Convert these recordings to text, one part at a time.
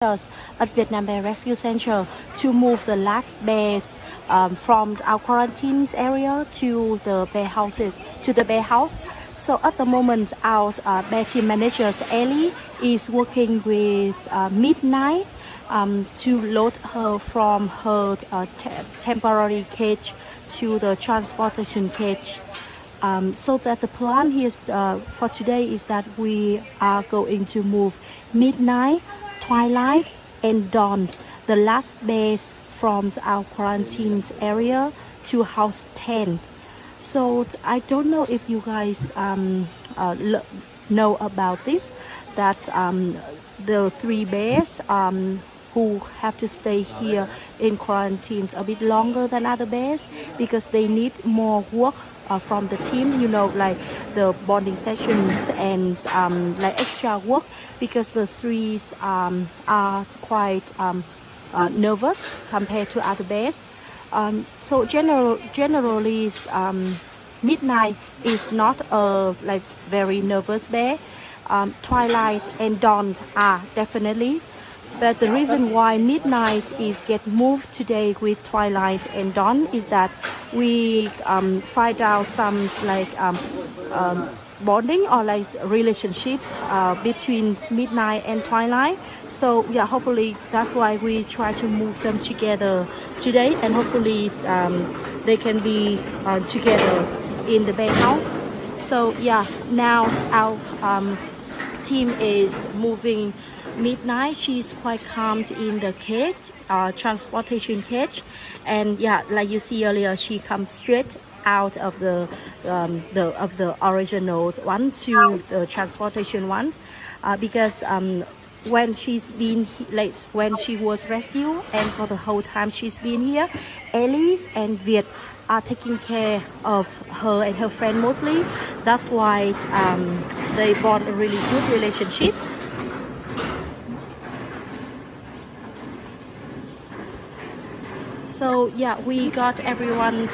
at Vietnam Bear Rescue Center to move the last bears from our quarantine area to the bear houses to the bear house. So at the moment, our bear team manager Ellie is working with Midnight to load her from her temporary cage to the transportation cage. So that the plan here for today is that we are going to move Midnight, Twilight and Dawn, the last bears from our quarantine area to house 10. So I don't know if you guys know about this, that the 3 bears who have to stay here in quarantine a bit longer than other bears because they need more work from the team, like the bonding sessions and like extra work, because the 3s are quite nervous compared to other bears. So generally Midnight is not a very nervous bear. Twilight and Dawn are definitely. But the reason why Midnight is get moved today with Twilight and Dawn is that we find out some bonding or relationship between Midnight and Twilight. So yeah, hopefully that's why we try to move them together today, and hopefully they can be together in the bear house. So yeah, now our team is moving Midnight. She's quite calm in the cage, transportation cage, and yeah, like you see earlier, she comes straight out of the original one to the transportation ones, because when she's been when she was rescued and for the whole time she's been here, Elise and Viet are taking care of her and her friend mostly. That's why they bond a really good relationship. So yeah, we got everyone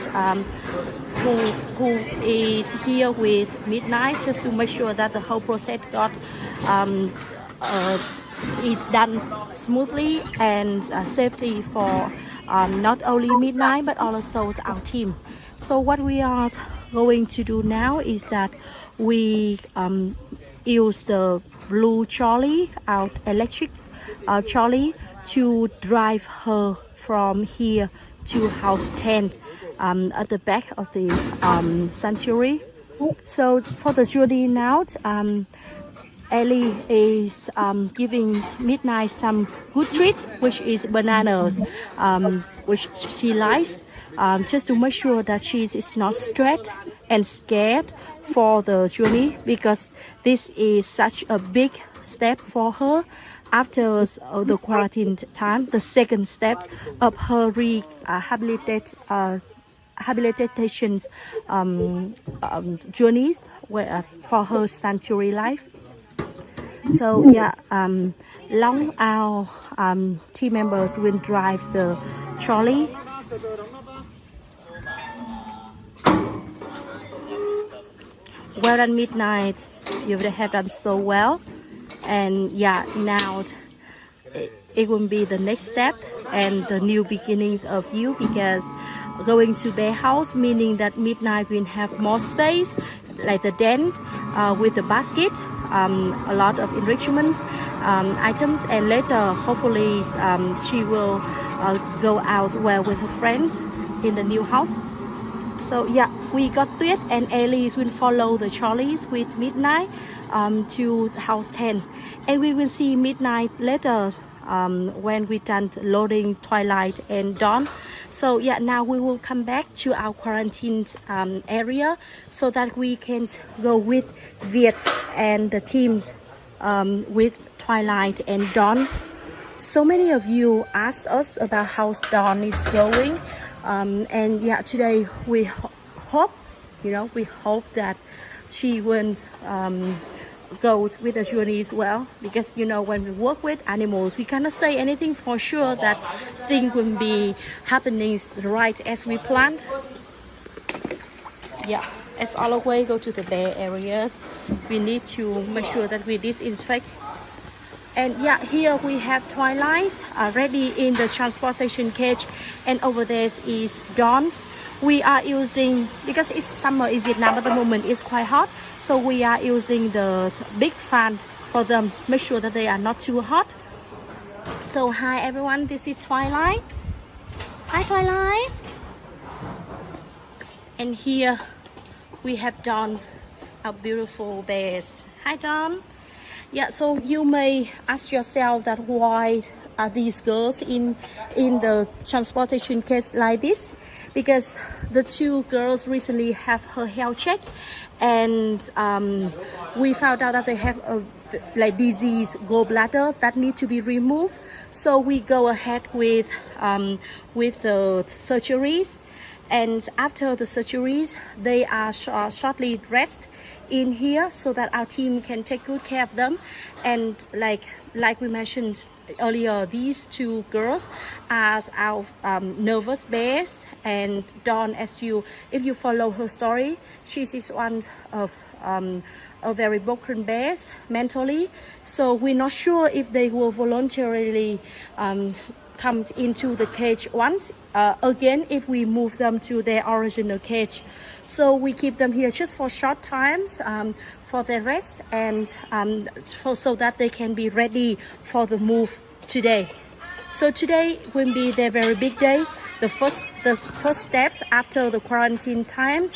who is here with Midnight just to make sure that the whole process got is done smoothly and safety for not only Midnight but also our team. So what we are going to do now is that we use the blue trolley, our electric trolley, to drive her from here to house 10 at the back of the sanctuary. So for the journey now, Ellie is giving Midnight some good treat, which is bananas, which she likes, just to make sure that she is not stressed and scared for the journey, because this is such a big step for her. After the quarantine time, the second step of her rehabilitation journeys for her sanctuary life. So yeah, long our team members will drive the trolley. Well done, Midnight. You have done so well. And yeah, now it will be the next step and the new beginnings of you, because going to bear house meaning that Midnight will have more space, like the den with the basket, a lot of enrichments items, and later hopefully she will go out well with her friends in the new house. So yeah, we got Tuyết and Elise will follow the trolleys with Midnight to house 10, and we will see Midnight later when we done loading Twilight and Dawn. So yeah, now we will come back to our quarantine area so that we can go with Viet and the teams with Twilight and Dawn. So many of you asked us about how Dawn is going, and yeah, today we hope that she will go with the journey as well, because when we work with animals, we cannot say anything for sure that things will be happening right as we planned. Yeah, as always, go to the bear areas, we need to make sure that we disinfect And yeah, here we have Twilight ready in the transportation cage, and over there is Dawn. We are using, because it's summer in Vietnam at the moment, it's quite hot, so we are using the big fan for them, make sure that they are not too hot. So hi everyone, this is Twilight. Hi Twilight. And here we have Dawn, our beautiful bears. Hi Dawn. Yeah, so you may ask yourself that why are these girls in the transportation case like this? Because the two girls recently have her health check, and we found out that they have a disease gallbladder that need to be removed. So we go ahead with the surgeries, and after the surgeries they are shortly rest in here so that our team can take good care of them. And like we mentioned earlier, these two girls are our nervous bears. And Dawn, if you follow her story, she is one of a very broken bears mentally, so we're not sure if they will voluntarily come into the cage once again if we move them to their original cage. So we keep them here just for short times for their rest, and so that they can be ready for the move today. So today will be their very big day, the first steps after the quarantine time,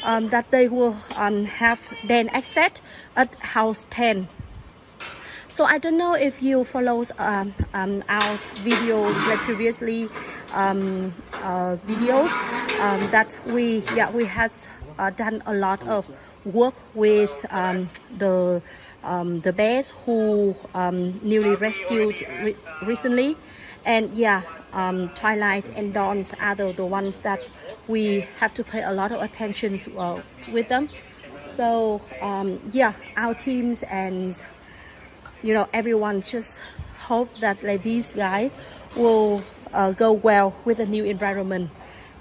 that they will have then access at house 10. So I don't know if you follow our videos, like previously videos that we has done a lot of work with the bears who newly rescued recently. And yeah, Twilight and Dawn are the ones that we have to pay a lot of attention with them. So yeah, our teams and everyone just hope that like these guys will go well with the new environment.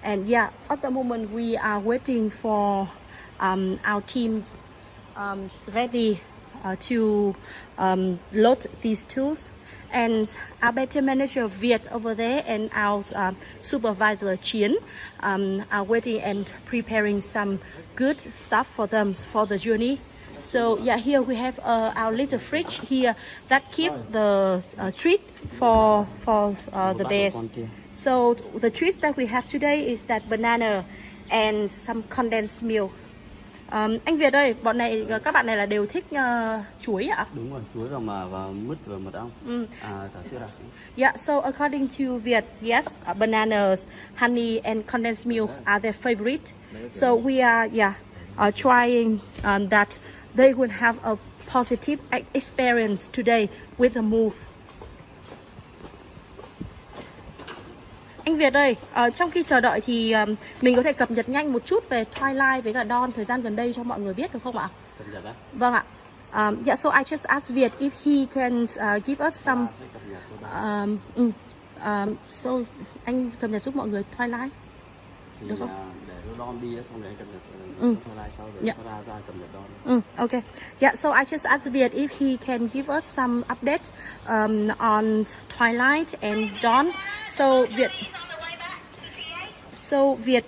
And yeah, at the moment we are waiting for our team ready to load these tools. And our battery manager Viet over there and our supervisor Chien are waiting and preparing some good stuff for them for the journey. So yeah, here we have our little fridge here that keep the treat for the bears. So the treat that we have today is that banana and some condensed milk. Anh Việt ơi, các bạn này là đều thích chuối ạ? Đúng rồi, chuối và mứt và mật ong. Thả sữa đặc. Yeah, so according to Viet, yes, bananas, honey and condensed milk are their favorite. So we are trying that they would have a positive experience today with the move. Anh Việt ơi, trong khi chờ đợi thì mình có thể cập nhật nhanh một chút về Twilight với cả Dawn thời gian gần đây cho mọi người biết được không ạ? Cập nhật á? Vâng ạ. Yeah, so I just asked Viet if he can give us some. So anh cập nhật giúp mọi người Twilight. Được không? Để Dawn đi xong rồi anh cập nhật Twilight sau rồi ra cập nhật Dawn. Okay. Yeah, so I just asked Viet if he can give us some updates on Twilight and Dawn. So Viet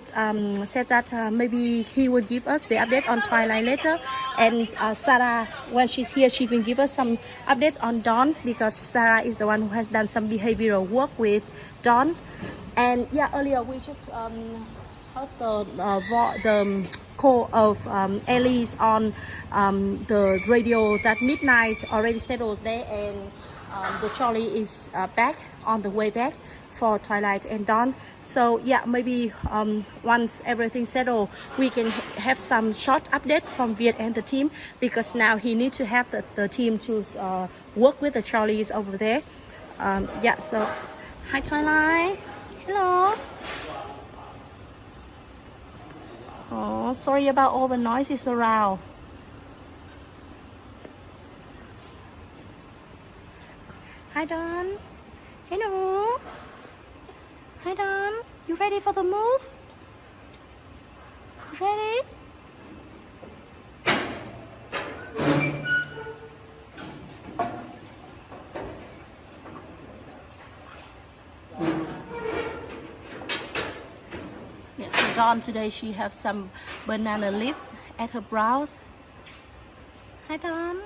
said that maybe he would give us the update on Twilight later, and Sarah, when she's here, she can give us some updates on Dawn, because Sarah is the one who has done some behavioral work with Dawn. And yeah, earlier we just heard the call of Ellie on the radio that midnight already settles there, and the Charlie is back on the way back for Twilight and Dawn. So yeah, maybe once everything settled, we can have some short update from Viet and the team, because now he needs to have the team to work with the Charlies over there. Yeah, so hi Twilight. Hello. Oh, sorry about all the noises around. Hi Dawn. Hello. Hi Dawn. You ready for the move? Ready? Dawn today she have some banana leaves at her brows. Hi Dawn.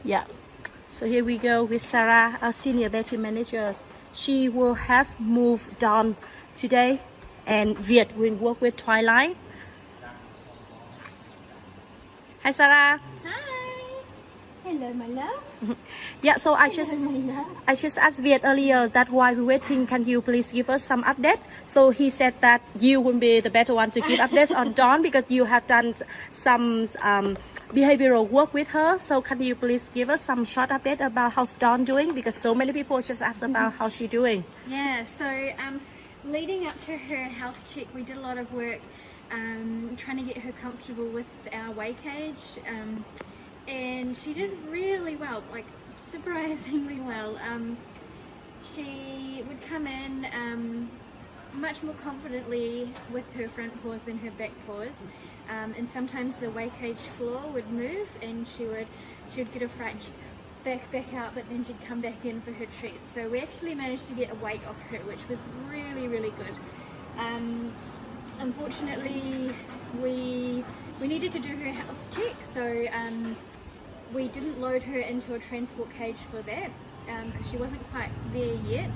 Yeah. So here we go with Sarah, our senior battery manager. She will have moved Dawn today, and Viet will work with Twilight. Hi Sarah. Hi. Hello, my love. Yeah, so I just asked Viet earlier that while we're waiting, can you please give us some updates? So he said that you will be the better one to give updates on Dawn because you have done some behavioral work with her. So can you please give us some short update about how's Dawn doing? Because so many people just asked about how she's doing. Yeah, so leading up to her health check, we did a lot of work trying to get her comfortable with our weigh cage. And she did really well, like surprisingly well. She would come in much more confidently with her front paws than her back paws. And sometimes the weigh cage floor would move and she would get a fright back out, but then she'd come back in for her treats. So we actually managed to get a weight off her, which was really, really good. Unfortunately, we needed to do her health check, so we didn't load her into a transport cage for that because she wasn't quite there yet.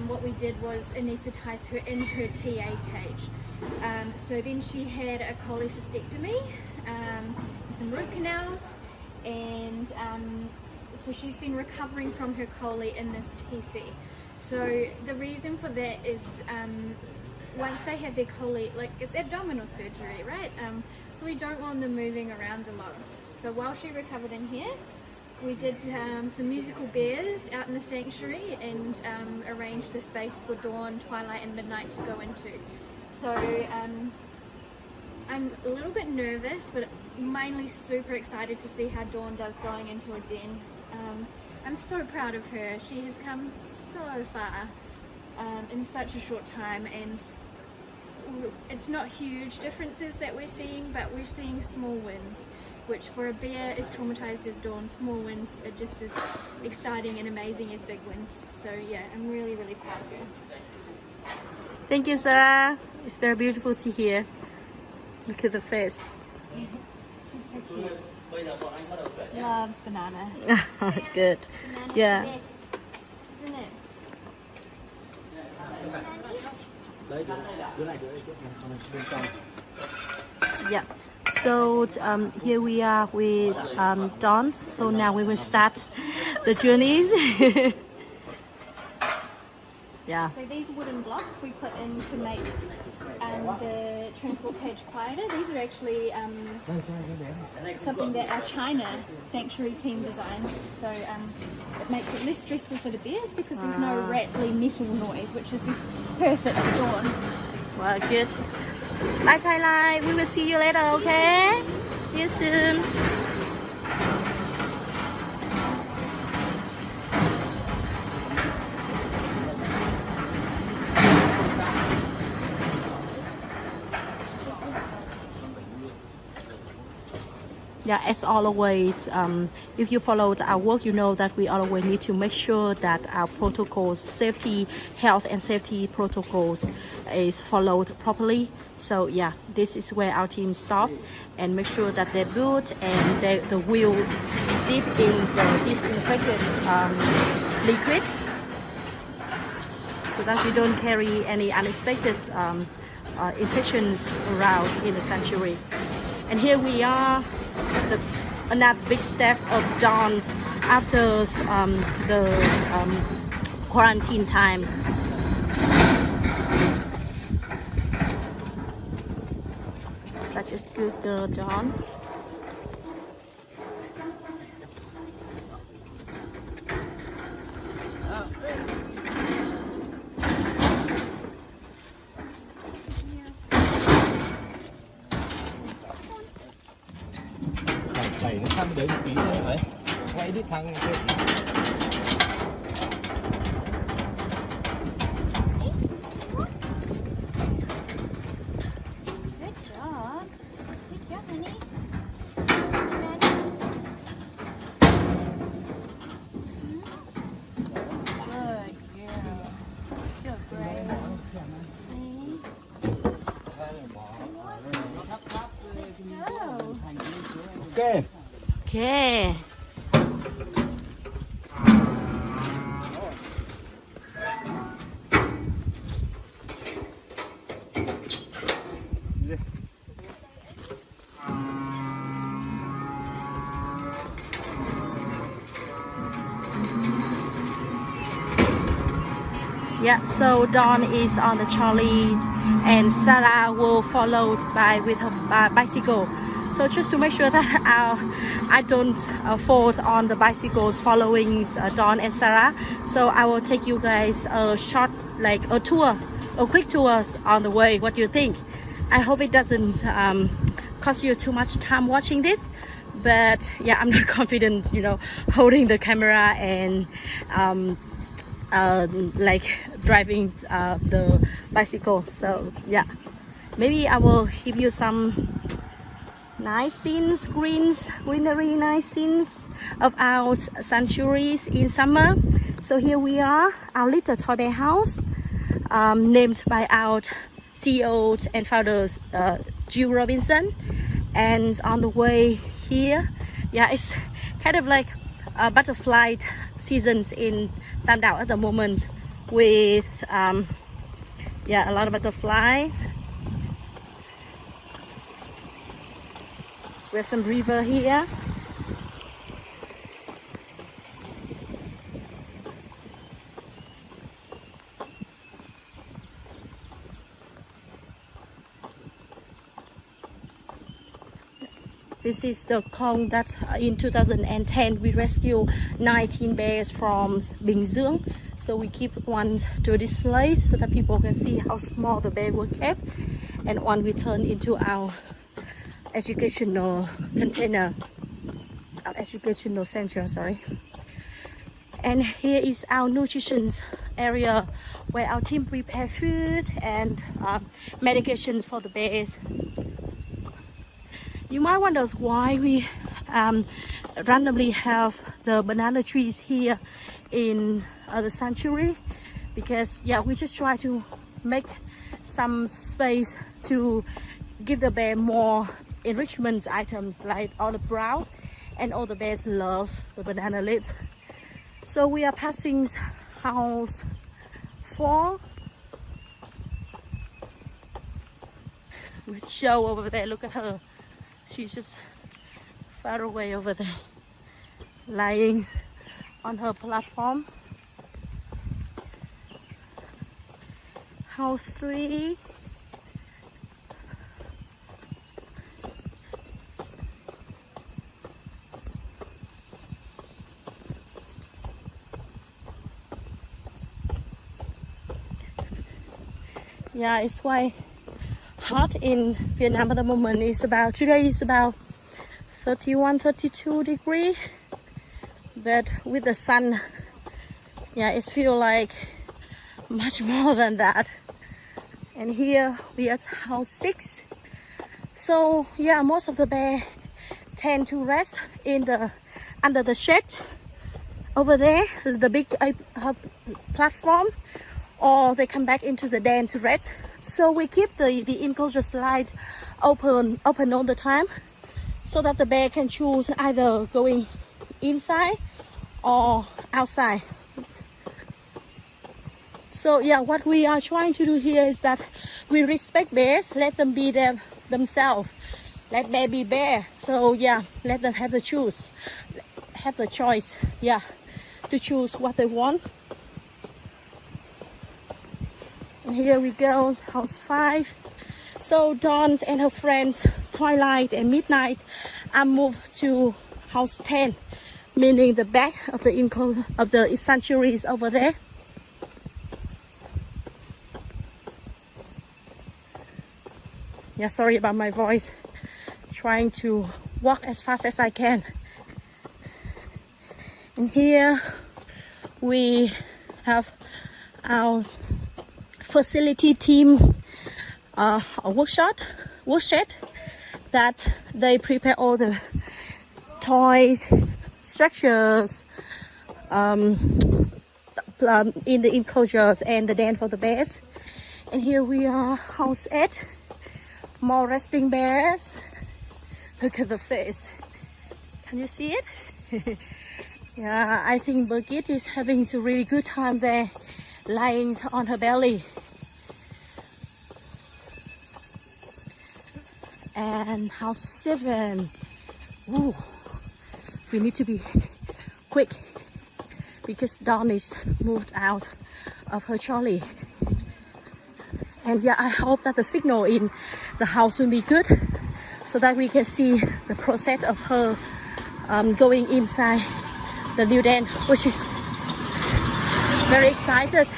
What we did was anaesthetize her in her TA cage. So then she had a cholecystectomy, some root canals, and so she's been recovering from her chole in this TC. So the reason for that is once they have their chole, like it's abdominal surgery, right? So we don't want them moving around a lot. So while she recovered in here, we did some musical bears out in the sanctuary and arranged the space for Dawn, Twilight and Midnight to go into. So I'm a little bit nervous, but mainly super excited to see how Dawn does going into a den. I'm so proud of her. She has come so far in such a short time, and it's not huge differences that we're seeing, but we're seeing small wins, which for a bear as traumatized as Dawn, small wins are just as exciting and amazing as big wins. So yeah, I'm really, really proud of her. Thank you, Sarah. It's very beautiful to hear. Look at the face. She's so cute. Loves banana. Good. Banana's Yeah. the best, isn't it? Yeah. So here we are with Dawn. So now we will start the journeys. Yeah. So these wooden blocks we put in to make the transport cage quieter. These are actually something that our China sanctuary team designed. So it makes it less stressful for the bears because there's no rattly metal noise, which is just perfect for Dawn. Well, good. Bye, Twilight. We will see you later, okay? See you soon. Yeah, as always, if you followed our work, you know that we always need to make sure that our protocols, safety, health and safety protocols is followed properly. So yeah, this is where our team stopped and make sure that their boot and the wheels dip in the disinfected liquid so that we don't carry any unexpected infections around in the sanctuary. And here we are, another big step of Dawn after the quarantine time. Such a good girl, Dawn. Thầy nó thăm để kỹ nữa vậy. Quay đứa thằng này. Good job. Good job, honey. Good girl. So great. Okay. Yeah, so Dawn is on the trolley and Sarah will follow by with her bicycle. So just to make sure that I don't fall on the bicycles following Dawn and Sarah, so I will take you guys a short, like a tour, a quick tour on the way. What do you think? I hope it doesn't cost you too much time watching this, but yeah, I'm not confident, you know, holding the camera and like driving the bicycle. So yeah, maybe I will give you some nice scenes, greenery, nice scenes of our sanctuaries in summer. So here we are, our little toy bear house, named by our CEO and founders, Jill Robinson. And on the way here, yeah, it's kind of like butterfly seasons in Tam Dao at the moment, with yeah, a lot of butterflies. We have some river here. This is the Kong that in 2010 we rescued 19 bears from Bình Dương. So we keep one to display so that people can see how small the bear were kept, and one we turn into our educational container, our educational center, sorry. And here is our nutrition area where our team prepare food and medications for the bears. You might wonder why we randomly have the banana trees here in the sanctuary, because yeah, we just try to make some space to give the bear more enrichment items like all the browse, and all the bears love the banana leaves. So we are passing house 4 with Joe over there. Look at her, she's just far away over there, lying on her platform. House 3. Yeah, it's quite hot in Vietnam at the moment. It's about, today is about 31-32 degrees, but with the sun, yeah, it feels like much more than that. And here we are at house 6. So yeah, most of the bears tend to rest in the under the shed over there, the big platform, or they come back into the den to rest. So we keep the enclosure slide open all the time, so that the bear can choose either going inside or outside. So yeah, what we are trying to do here is that we respect bears, let them be themselves, let bear be bear. So yeah, let them have the choice, yeah, to choose what they want. And here we go, house 5. So Dawn and her friends Twilight and Midnight are moved to house 10, meaning the back of the sanctuary is over there. Yeah, sorry about my voice. Trying to walk as fast as I can. And here we have our facility team, a workshop that they prepare all the toys, structures in the enclosures and the den for the bears. And here we are, house 8, more resting bears. Look at the face, Can you see it? Yeah, I think Birgit is having a really good time there, lying on her belly. And house 7. Ooh, we need to be quick because Dawn is moved out of her trolley. And yeah, I hope that the signal in the house will be good so that we can see the process of her going inside the new den, which is very excited,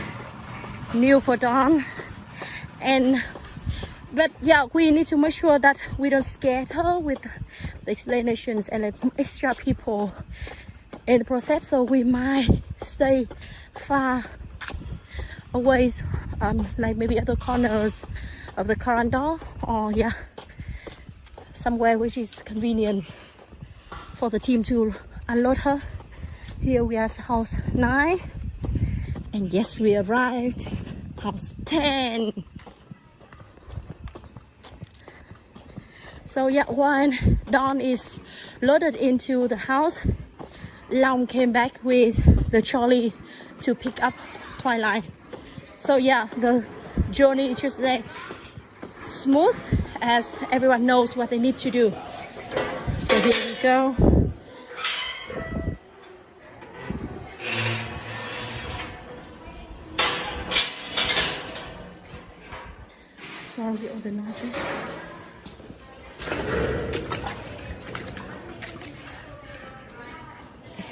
new for Dawn. But yeah, we need to make sure that we don't scare her with the explanations and like extra people in the process, so we might stay far away, like maybe at the corners of the corridor, or yeah, somewhere which is convenient for the team to unload her. Here we are at house 9, and yes, we arrived house 10. So yeah, when Dawn is loaded into the house, Long came back with the trolley to pick up Twilight. So yeah, the journey is just like smooth as everyone knows what they need to do. So here we go. Sorry, all the noises.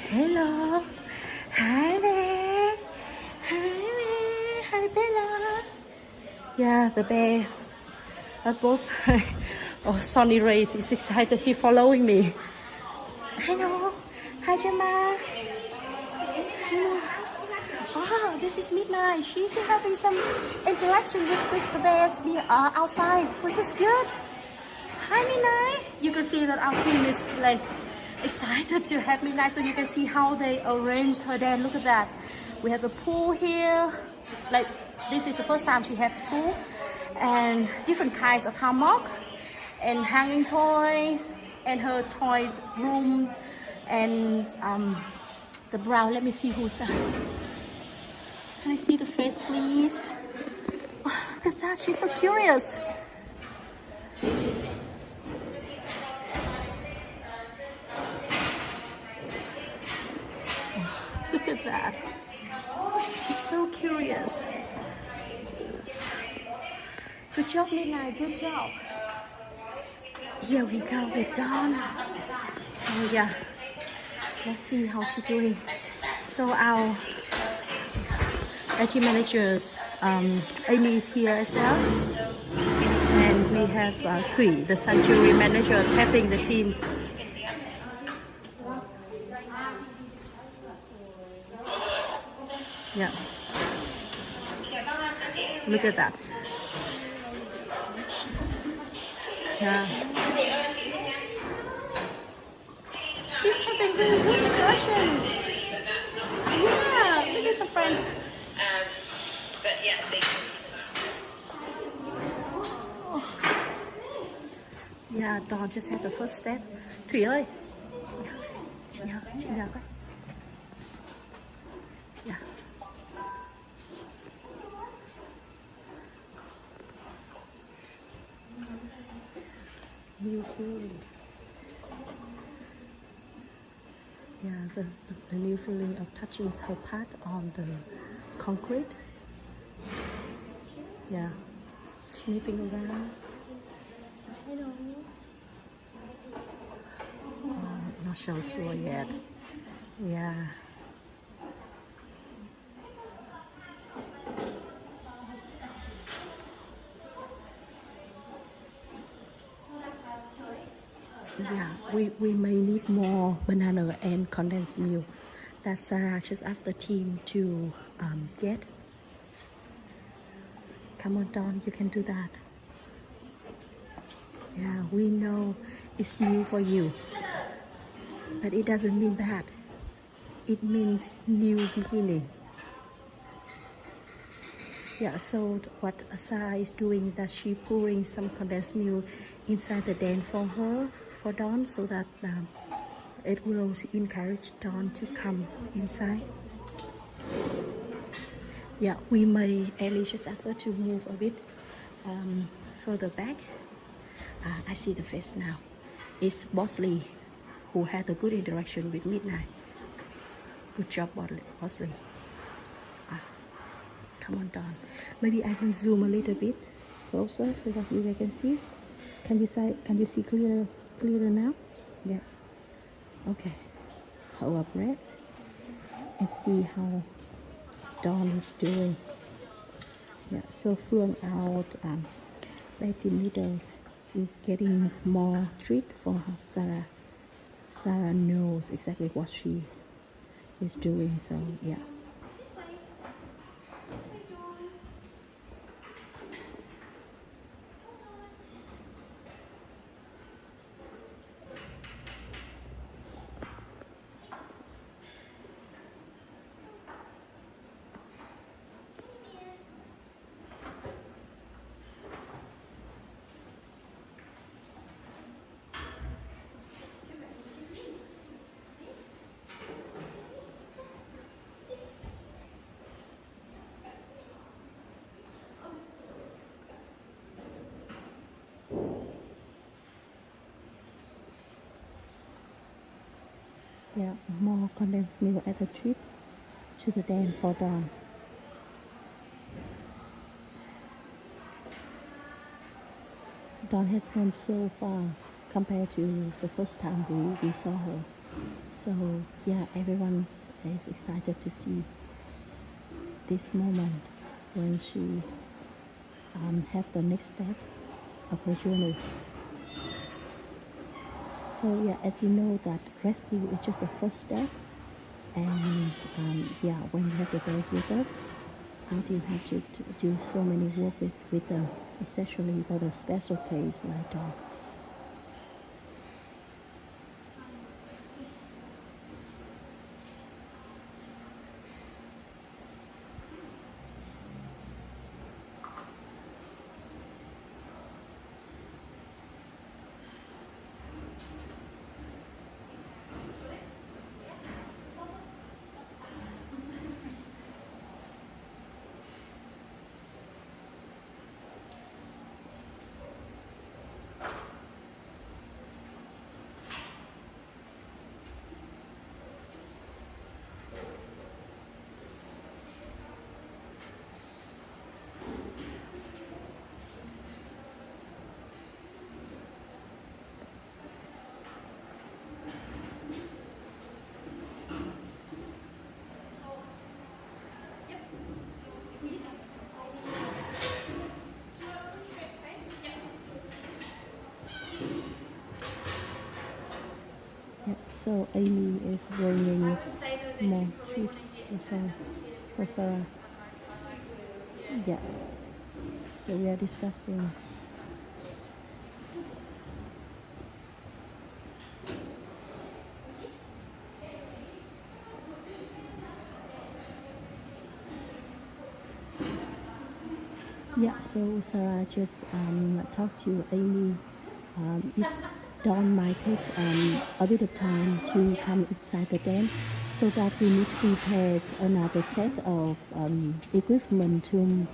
Hello. Hi there. Hi there. Hi Bella. Yeah, the bear. Both. Oh, Sonny Race is excited. He's following me. Hello. Hi Gemma. Hello. Oh, this is Midnight. She's having some interaction with the bears outside, which is good. Hi Midnight. You can see that our team is like excited to have Midnight, so you can see how they arranged her den. Look at that. We have the pool here. Like this is the first time she had the pool, and different kinds of hammock and hanging toys and her toy rooms and the brown. Let me see who's that. Can I see the face, please? Oh, look at that. She's so curious. Look at that. She's so curious. Good job, Midnight. Good job. Here we go with Dawn. So yeah, let's see how she's doing. So our IT managers, Amy is here as well. And we have Thủy, the sanctuary managers, helping the team. Yeah. Look at that. Yeah. She's having really good interaction. Yeah, look at some friends. But yeah, they Yeah, Dawn just had the first step. Thủy ơi. Chị nhờ coi. Yeah. New feeling. Yeah, the new feeling of touching her part on the concrete. Yeah, sniffing around. Hello. Oh, not so sure yet. Yeah. Yeah, we may need more banana and condensed milk that Sarah just asked the team to get. Come on, Dawn, you can do that. Yeah, we know it's new for you, but it doesn't mean bad. It means new beginning. Yeah, so what Sarah is doing is that she pouring some condensed milk inside the den for her, for Dawn, so that it will encourage Dawn to come inside. Yeah, we may at least just ask her to move a bit further back. I see the face now. It's Bosley who had a good interaction with Midnight. Good job, Bosley. Come on, Dawn. Maybe I can zoom a little bit closer so that you guys can see. Can you see clearer now? Yeah. Okay. Hold up, breath and see how Dawn is doing. Yeah. So from out 30 meters is getting more treat for her. Sarah knows exactly what she is doing. So yeah. Yeah, more condensed milk at the trip to the den for Dawn. Dawn has come so far compared to the first time we saw her. So yeah, everyone is excited to see this moment when she have the next step of her journey. So yeah, as you know that rescue is just the first step, and yeah, when you have the girls with us, you didn't have to do so many work with them, especially for the special case like Dawn. Yep, so Amy is bringing more treat for Sarah. Yeah, so we are discussing. Yeah, so Sarah just talked to Amy. If Dawn might take a bit of time to come inside the den, so that we need to prepare another set of equipment to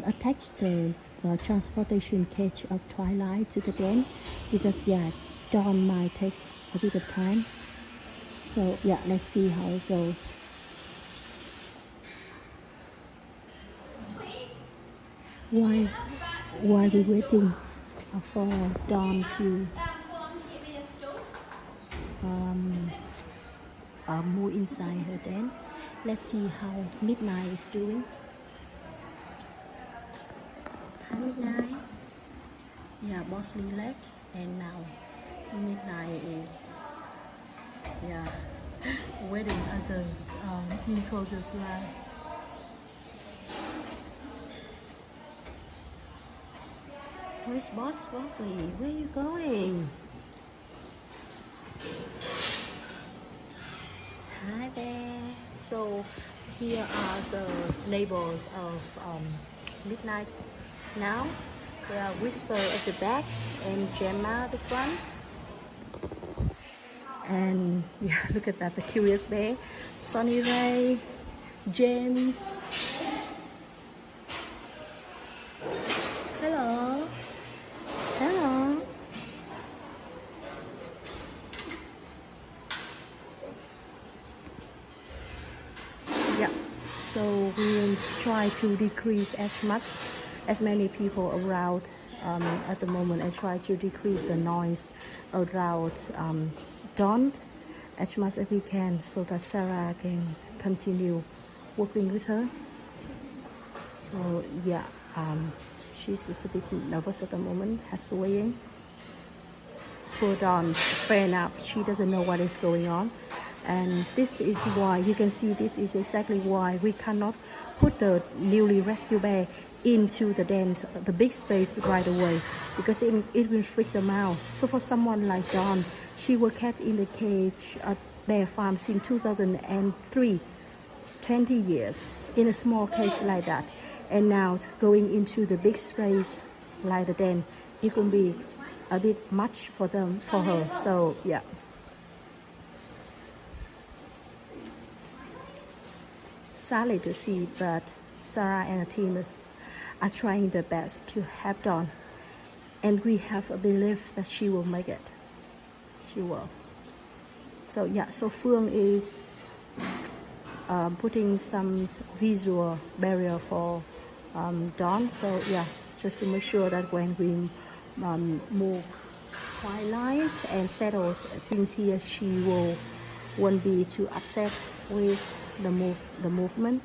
attach the transportation cage of Twilight to the den, because yeah, Dawn might take a bit of time. So yeah, let's see how it goes. While we're waiting for Dawn to move inside her den, let's see how Midnight is doing. Hi Midnight. Yeah, Bosley left and now Midnight is waiting at the enclosure slide. Where's Bosley? Where are you going? Hi there. So here are the labels of Midnight now. There are Whisper at the back and Gemma at the front. And yeah, look at that, the curious bear, Sonny Ray, James. Hello. Hello. Yeah, so we will try to decrease as many people around at the moment, and try to decrease the noise around Dawn as much as we can, so that Sarah can continue working with her. So yeah, she's just a bit nervous at the moment, has swaying. Poor Dawn, fair enough, she doesn't know what is going on. And this is why, you can see, this is exactly why we cannot put the newly rescued bear into the den, the big space right away, because it will freak them out. So for someone like Dawn, she was kept in the cage at bear farm since 2003, 20 years, in a small cage like that. And now going into the big space like the den, it will be a bit much for her. So yeah. Sadly to see, but Sarah and her team are trying their best to help Dawn, and we have a belief that she will make it. She will. So yeah, so Phương is putting some visual barrier for Dawn. So yeah, just to make sure that when we move Twilight and settles things here, she won't be too upset with the movement.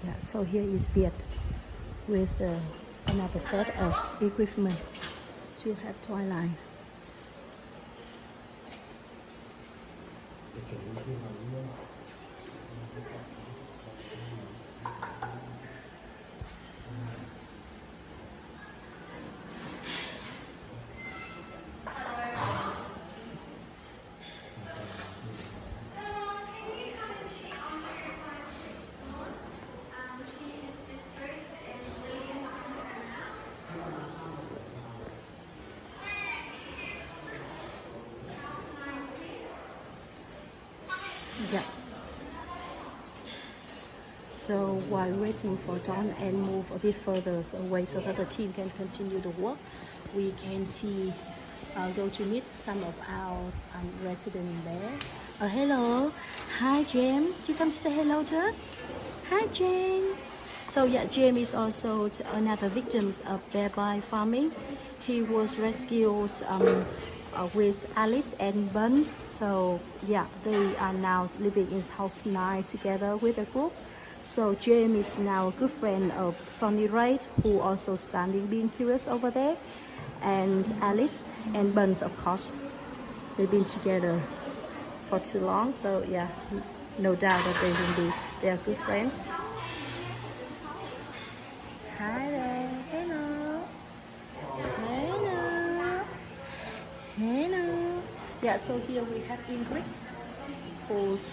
Yeah, so here is Viet with another set of equipment to help Twilight. Yeah. So while waiting for Dawn and move a bit further away so that the team can continue the work, we can see go to meet some of our resident there. Hello. Hi, James. You come to say hello to us? Hi, James. So yeah, James is also another victim of thereby farming. He was rescued with Alice and Bun. So yeah, they are now living in house 9 together with a group. So James is now a good friend of Sonny Ray, who also standing being curious over there, and Alice and Buns, of course. They've been together for too long, so yeah, no doubt that they are good friends. Hi there. Hello. Hello. Hello. Yeah, so here we have Ingrid, who's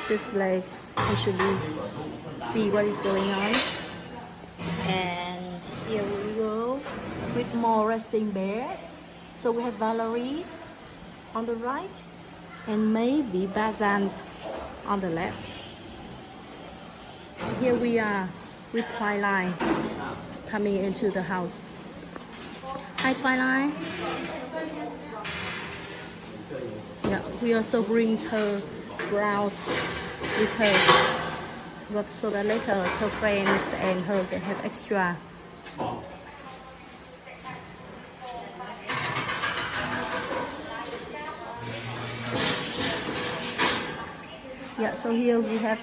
just like actually see what is going on. And here we go with more resting bears. So we have Valerie on the right and maybe Bazan on the left. Here we are with Twilight coming into the house. Hi, Twilight. Yeah, we also bring her browse with her, so that later her friends and her can have extra. Yeah, so here we have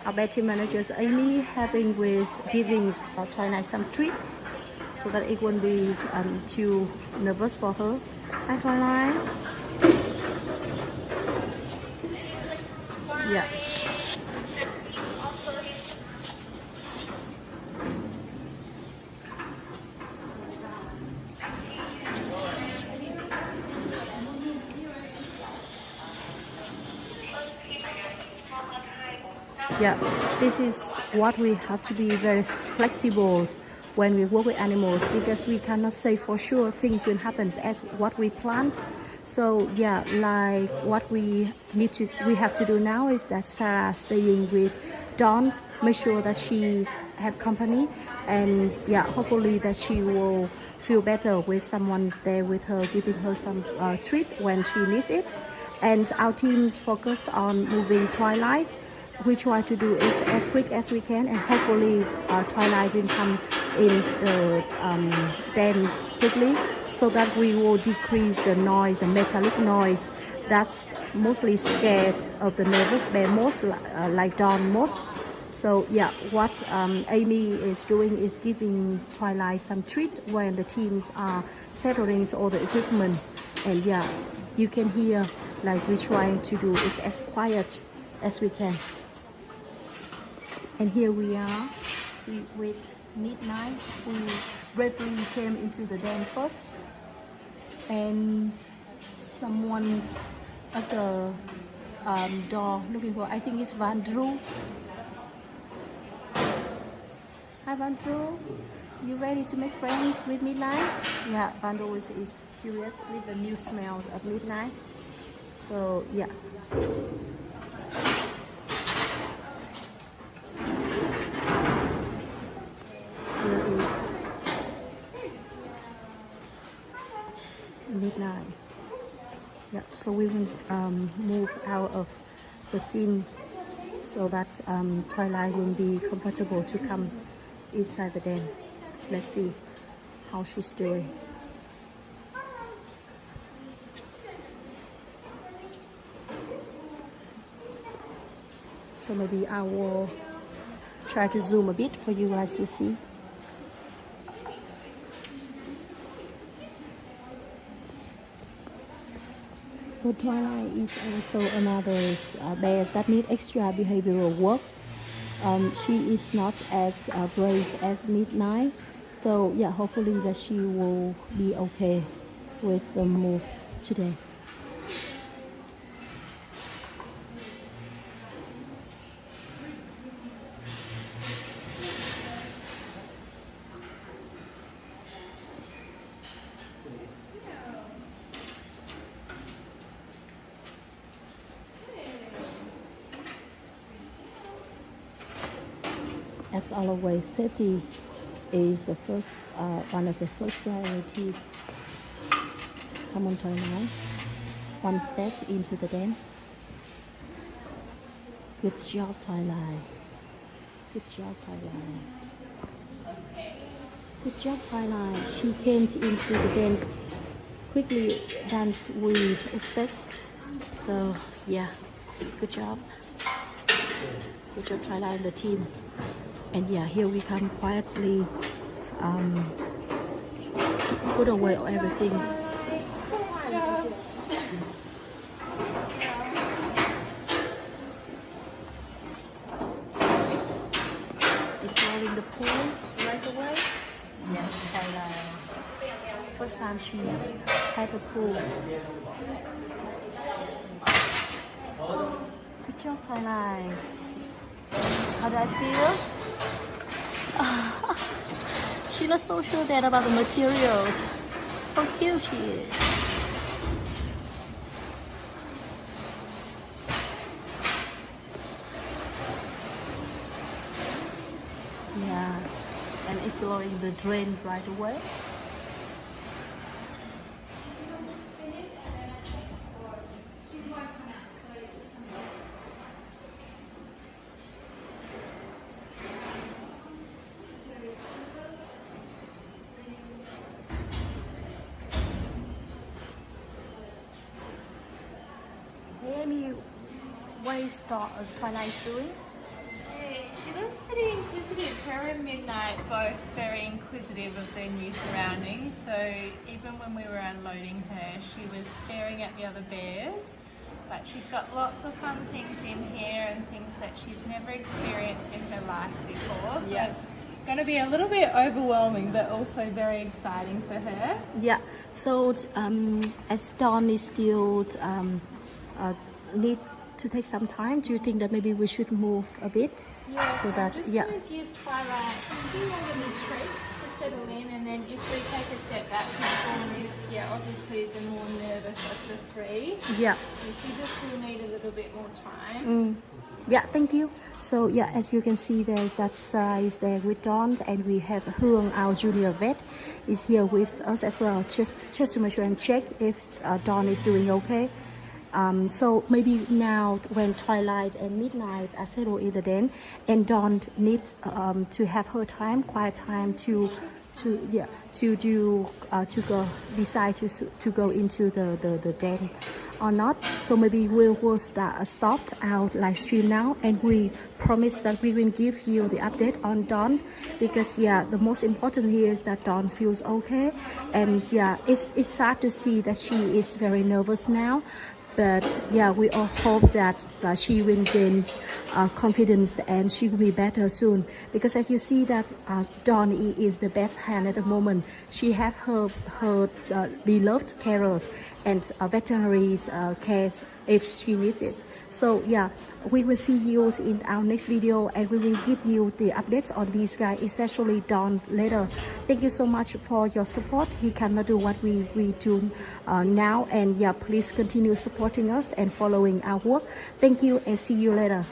our betting managers Amy having with giving Twilight some treat, so that it won't be too nervous for her. Hi, Twilight. Yeah. Yeah, this is what we have to be very flexible when we work with animals, because we cannot say for sure things will happen as what we planned. So yeah, like what we have to do now is that Sarah staying with Dawn, make sure that she have company, and yeah, hopefully that she will feel better with someone there with her, giving her some treat when she needs it. And our teams focus on moving Twilight. We try to do it as quick as we can, and hopefully Twilight will come in the dance quickly, so that we will decrease the noise, the metallic noise that's mostly scared of the nervous bear, most like Dawn most. So yeah, what Amy is doing is giving Twilight some treat when the teams are settling all the equipment. And yeah, you can hear like we're trying to do is as quiet as we can. And here we are with Midnight, who bravely came into the den first, and someone's at the door looking for, I think it's Van Drew. Hi Van Drew, you ready to make friends with Midnight? Yeah, Van Drew is curious with the new smells of Midnight. So yeah. Here is Midnight. Yeah, so we will move out of the scene so that Twilight will be comfortable to come inside the den. Let's see how she's doing. So maybe I will try to zoom a bit for you guys to see. So Twilight is also another bear that needs extra behavioral work. She is not as brave as Midnight. So yeah, hopefully that she will be okay with the move today. As always, safety is the first, one of the first priorities. Come on, Twilight. One step into the den. Good job, Twilight. Good job, Twilight. Good job, Twilight. She came into the den quickly than we expect. So yeah, good job. Good job, Twilight and the team. And yeah, here we come quietly put away everything. It's rolling the pool right away. Yes, Twilight. First time she had a pool. Good job, Twilight. How do I feel? She's not so sure that about the materials. How cute she is. Yeah, and it's blowing the drain right away. Amy, what is Twilight doing? She looks pretty inquisitive. Her and Midnight both very inquisitive of their new surroundings. So even when we were unloading her, she was staring at the other bears. But she's got lots of fun things in here and things that she's never experienced in her life before. So it's going to be a little bit overwhelming, but also very exciting for her. Yeah. So as Dawn is still need to take some time? Do you think that maybe we should move a bit? Yeah, So so that- I'm just yeah. going to give Twilight a few more little treats to settle in, and then if we take a step back, because Dawn is, obviously the more nervous of the three. Yeah. So she just will need a little bit more time. Yeah, thank you. So yeah, as you can see, there's that size there with Dawn, and we have Hương, our junior vet, is here with us as well, just to make sure and check if Dawn is doing okay. So maybe now when Twilight and Midnight are settled in the den, and Dawn needs to have her time, quiet time to decide to go into the den or not. So maybe we will stop our live stream now, and we promise that we will give you the update on Dawn, because the most important here is that Dawn feels okay. And it's sad to see that she is very nervous now, but we all hope that she will gain confidence and she will be better soon, because as you see that Dawn is the best hand at the moment. She have her beloved carers and veterinary care if she needs it. So we will see you in our next video, and we will give you the updates on these guys, especially Dawn, later. Thank you so much for your support. We cannot do what we do now, and please continue supporting us and following our work. Thank you, and see you later.